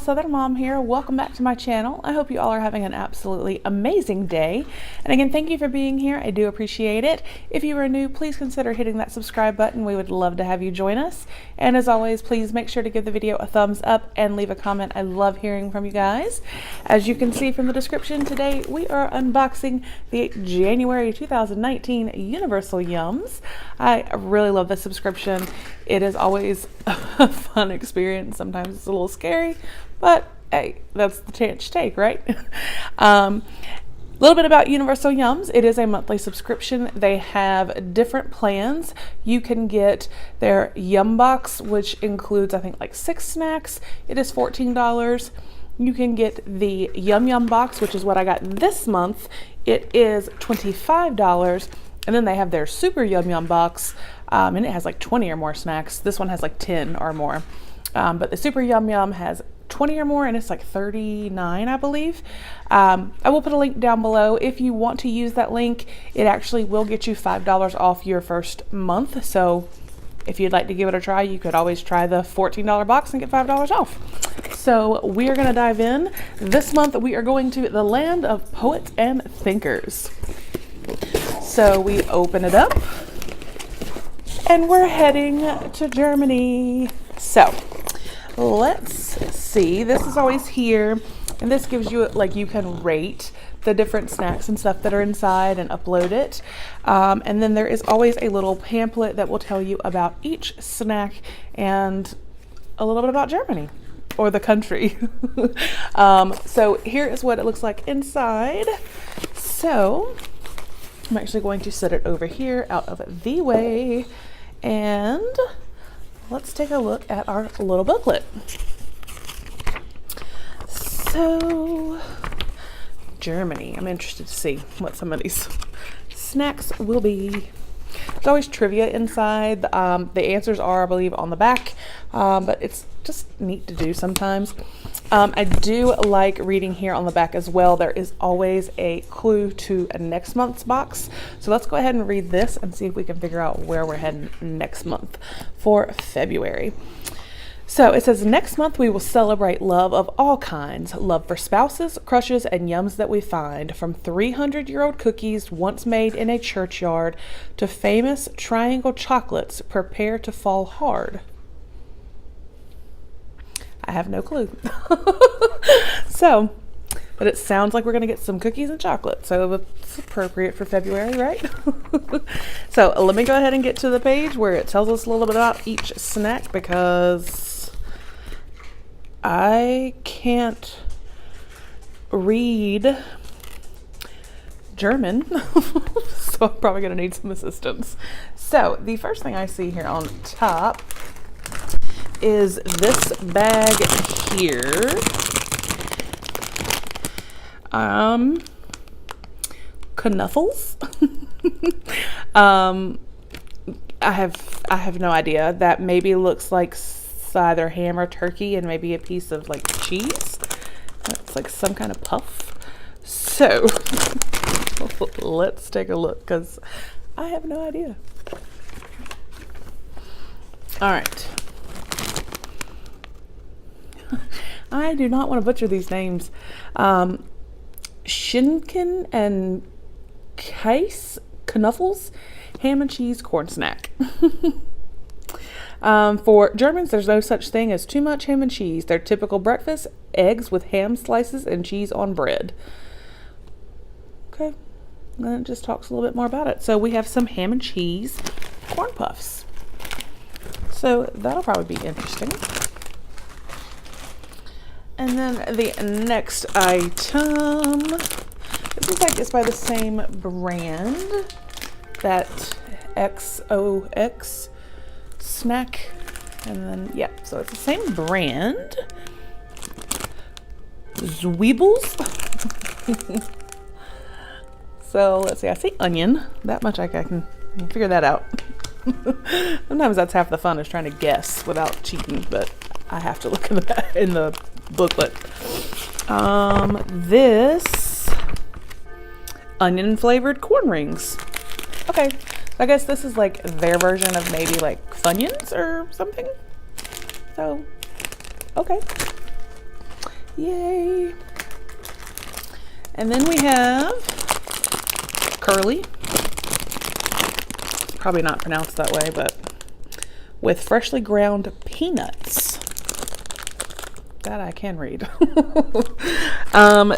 Southern Mom here. Welcome back to my channel. I hope you all are having an absolutely amazing day. And again, thank you for being here. I do appreciate it. If you are new, please consider hitting that subscribe button. We would love to have you join us. And as always, please make sure to give the video a thumbs up and leave a comment. I love hearing from you guys. As you can see from the description, today we are unboxing the January 2019 Universal Yums. I really love this subscription. It is always a fun experience. Sometimes it's a little scary, but hey, that's the chance you take, right? A little bit about Universal Yums. It is a monthly subscription. They have different plans. You can get their Yum Box, which includes, I think, like 6 snacks. It is $14. You can get the Yum Yum Box, which is what I got this month. It is $25. And then they have their Super Yum Yum Box, and it has like 20 or more snacks. This one has like 10 or more. But the Super Yum Yum has 20 or more, and it's like 39, I believe. I will put a link down below. If you want to use that link, it actually will get you $5 off your first month. So if you'd like to give it a try, you could always try the $14 box and get $5 off. So we are going to dive in. This month we are going to the land of poets and thinkers. So we open it up and we're heading to Germany. So let's see. This is always here, and this gives you, like, you can rate the different snacks and stuff that are inside and upload it. And then there is always a little pamphlet that will tell you about each snack and a little bit about Germany or the country. So here is what it looks like inside. So I'm actually going to set it over here out of the way, and let's take a look at our little booklet. So, Germany. I'm interested to see what some of these snacks will be. There's always trivia inside. The answers are, I believe, on the back, but it's just neat to do sometimes. I do like reading here on the back as well. There is always a clue to a next month's box. So let's go ahead and read this and see if we can figure out where we're heading next month for February. So it says, next month we will celebrate love of all kinds. Love for spouses, crushes, and yums that we find. From 300-year-old cookies once made in a churchyard to famous triangle chocolates prepare to fall hard. I have no clue. So, but it sounds like we're going to get some cookies and chocolate. So it's appropriate for February, right? So let me go ahead and get to the page where it tells us a little bit about each snack, because I can't read German. So I'm probably going to need some assistance. So the first thing I see here on top is this bag here. Knuffles. I have no idea. That maybe looks like either ham or turkey and maybe a piece of like cheese. That's like some kind of puff. So let's take a look, because I have no idea. All right. I do not want to butcher these names. Schinken and Knuffles ham and cheese corn snack. For Germans, there's no such thing as too much ham and cheese. Their typical breakfast: eggs with ham slices and cheese on bread. Okay, and then it just talks a little bit more about it. So we have some ham and cheese corn puffs. So that'll probably be interesting. And then the next item, it looks like it's by the same brand, that XOX snack. And then, yeah, so it's the same brand. Zweebles. So let's see, I see onion. That much I can figure that out. Sometimes that's half the fun, is trying to guess without cheating, but I have to look in the booklet. This onion flavored corn rings. Okay, I guess this is like their version of maybe like Funyuns or something. So, okay. Yay. And then we have Curly. Probably not pronounced that way, but with freshly ground peanuts. That I can read.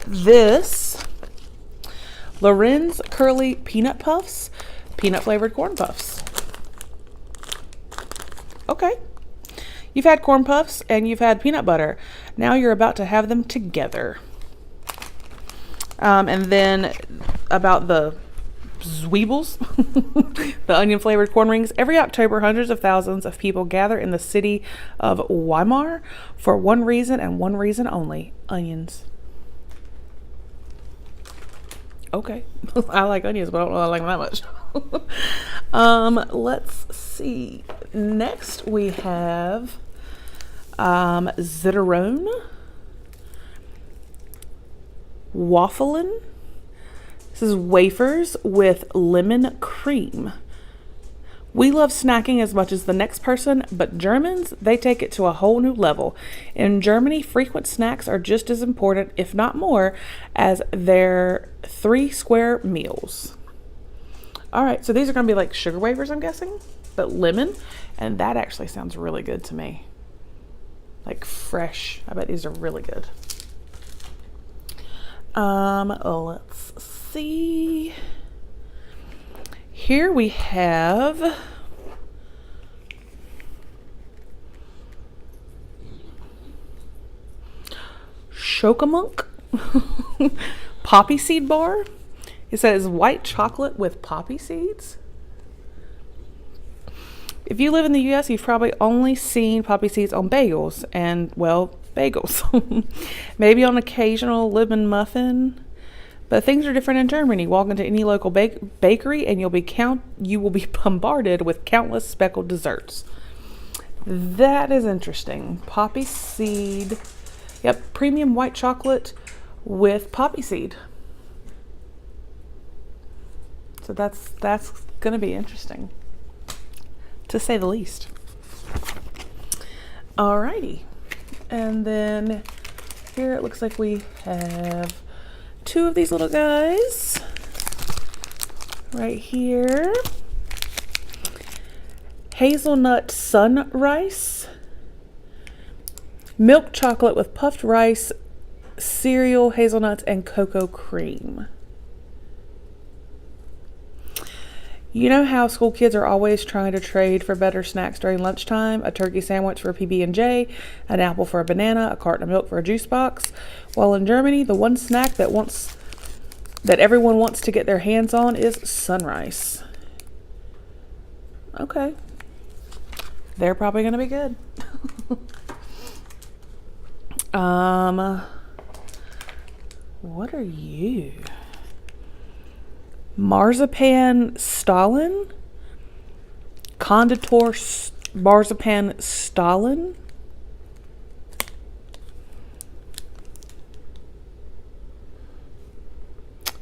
This Lorenz Curly Peanut Puffs, peanut flavored corn puffs. Okay. You've had corn puffs and you've had peanut butter. Now you're about to have them together. And then about the Zweebles, the onion flavored corn rings. Every October, hundreds of thousands of people gather in the city of Weimar for one reason and one reason only: onions. Okay. I like onions, but I don't know I like them that much. Let's see. Next we have Zitterone, Wafflin. This is wafers with lemon cream. We love snacking as much as the next person, but Germans, they take it to a whole new level. In Germany, frequent snacks are just as important, if not more, as their 3 square meals. All right, so these are going to be like sugar wafers, I'm guessing, but lemon, and that actually sounds really good to me. Like fresh. I bet these are really good. Let's see. Here we have Schokemunk poppy seed bar. It says white chocolate with poppy seeds. If you live in the US, you've probably only seen poppy seeds on bagels, and well, bagels. Maybe on occasional lemon muffin. But things are different in Germany. Walk into any local bakery and you will be bombarded with countless speckled desserts. That is interesting. Poppy seed. Yep, premium white chocolate with poppy seed. So that's going to be interesting, to say the least. Alrighty. And then here it looks like we have 2 of these little guys right here. Hazelnut sun rice, milk chocolate with puffed rice, cereal, hazelnuts, and cocoa cream. You know how school kids are always trying to trade for better snacks during lunchtime? A turkey sandwich for a PB&J, an apple for a banana, a carton of milk for a juice box. Well, in Germany, the one snack that everyone wants to get their hands on is sunrise. Okay. They're probably going to be good. What are you? Marzipan Stalin, Konditor Marzipan Stalin,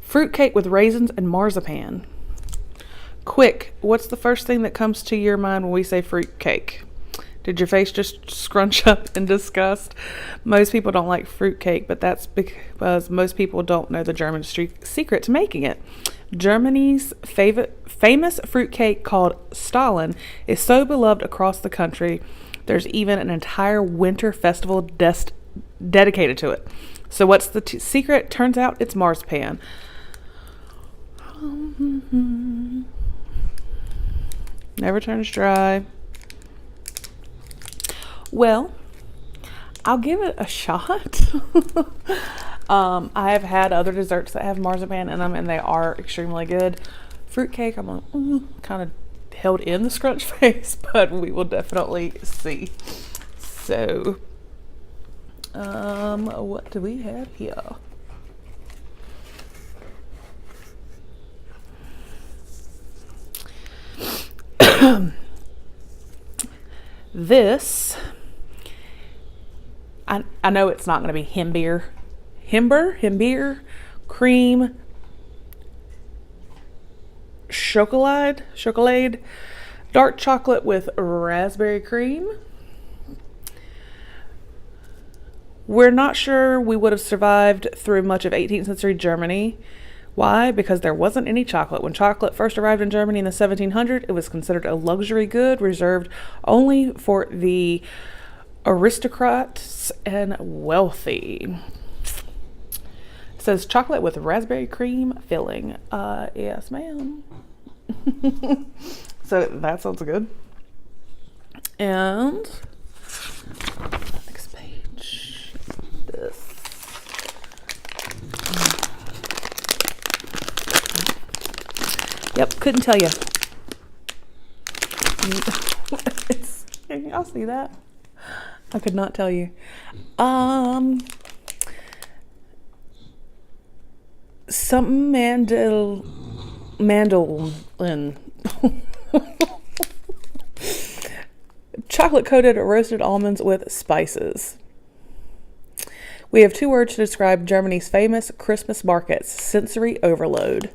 fruitcake with raisins and marzipan. Quick, what's the first thing that comes to your mind when we say fruitcake? Did your face just scrunch up in disgust? Most people don't like fruitcake, but that's because most people don't know the German secret to making it. Germany's famous fruitcake called Stalin is so beloved across the country, there's even an entire winter festival dedicated to it. So what's the secret? Turns out it's marzipan. Never turns dry. Well, I'll give it a shot. I have had other desserts that have marzipan in them, and they are extremely good. Fruitcake, I'm kind of held in the scrunch face, but we will definitely see. So, what do we have here? This, I know it's not going to be Himbeer cream chocolate, dark chocolate with raspberry cream, We're not sure we would have survived through much of 18th century Germany. Why? Because there wasn't any chocolate. When chocolate first arrived in Germany in the 1700s, it was considered a luxury good reserved only for the aristocrats and wealthy. It says chocolate with raspberry cream filling. Yes, ma'am. So that sounds good. And next page. This. Yep, couldn't tell you. Can y'all see that? I could not tell you. Something mandolin. Chocolate coated roasted almonds with spices. We have two words to describe Germany's famous Christmas markets: sensory overload.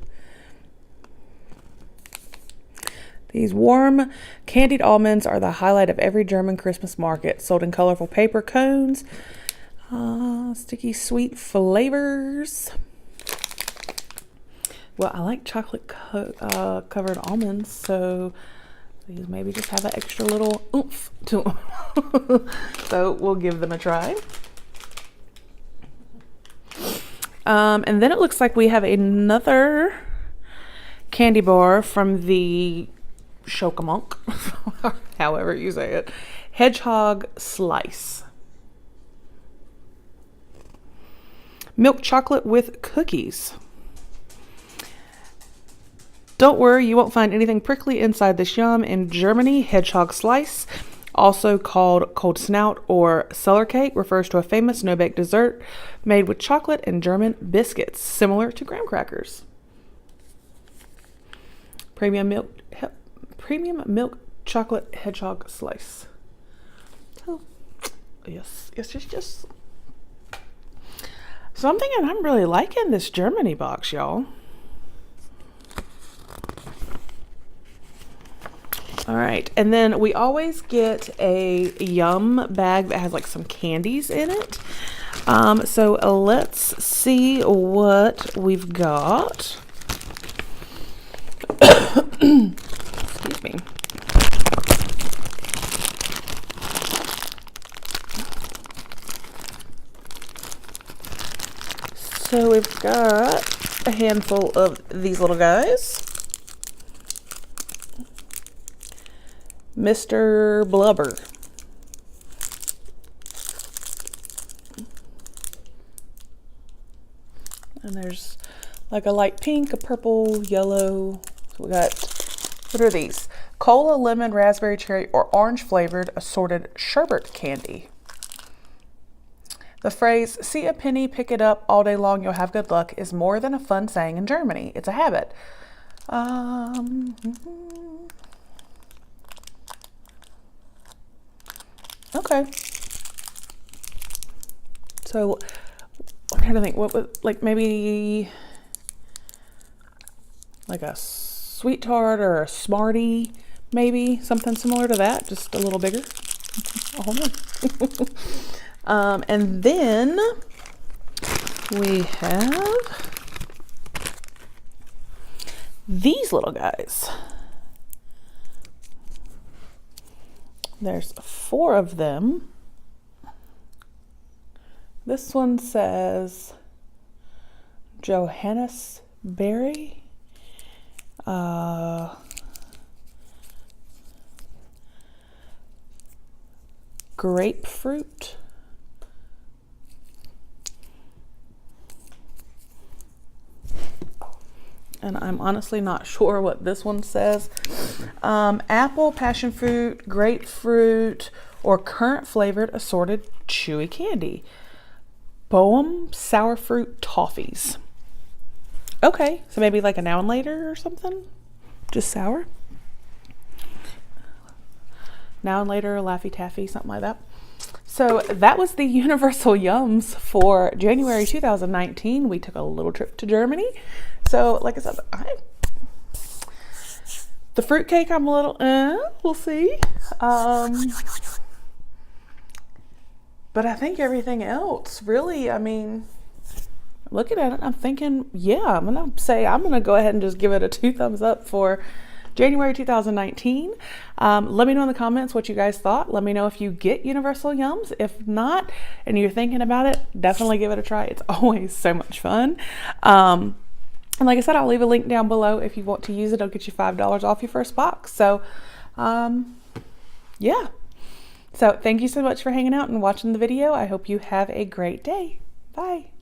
These warm, candied almonds are the highlight of every German Christmas market, sold in colorful paper cones, sticky sweet flavors. Well, I like chocolate covered almonds, so these maybe just have an extra little oomph to them. So we'll give them a try. And then it looks like we have another candy bar from the Schokomunk, however you say it. Hedgehog Slice. Milk chocolate with cookies. Don't worry, you won't find anything prickly inside this yum. In Germany, Hedgehog Slice, also called cold snout or cellar cake, refers to a famous no-bake dessert made with chocolate and German biscuits, similar to graham crackers. Premium milk chocolate hedgehog slice. So, yes. So I'm thinking I'm really liking this Germany box, y'all. All right, and then we always get a yum bag that has like some candies in it. So let's see what we've got. Excuse me. So we've got a handful of these little guys. Mr. Blubber. And there's like a light pink, a purple, yellow. So we got, what are these? Cola, lemon, raspberry, cherry, or orange flavored assorted sherbet candy. The phrase, see a penny, pick it up, all day long you'll have good luck, is more than a fun saying in Germany. It's a habit. Okay. So I'm trying to think, what would, like maybe like a sweet tart or a Smartie, maybe something similar to that, just a little bigger. Oh no. And then we have these little guys. There's 4 of them. This one says Johannesberry, grapefruit, and I'm honestly not sure what this one says. Apple, passion fruit, grapefruit, or currant flavored assorted chewy candy. Boehm sour fruit toffees. Okay, so maybe like a now and later or something? Just sour? Now and later, Laffy Taffy, something like that. So that was the Universal Yums for January 2019. We took a little trip to Germany. So like I said, the fruitcake, I'm a little, we'll see. But I think everything else, really, I mean, looking at it, I'm thinking, yeah, I'm going to go ahead and just give it a 2 thumbs up for January 2019. Let me know in the comments what you guys thought. Let me know if you get Universal Yums. If not, and you're thinking about it, definitely give it a try. It's always so much fun. And like I said, I'll leave a link down below. If you want to use it, it'll get you $5 off your first box. So, yeah. So thank you so much for hanging out and watching the video. I hope you have a great day. Bye.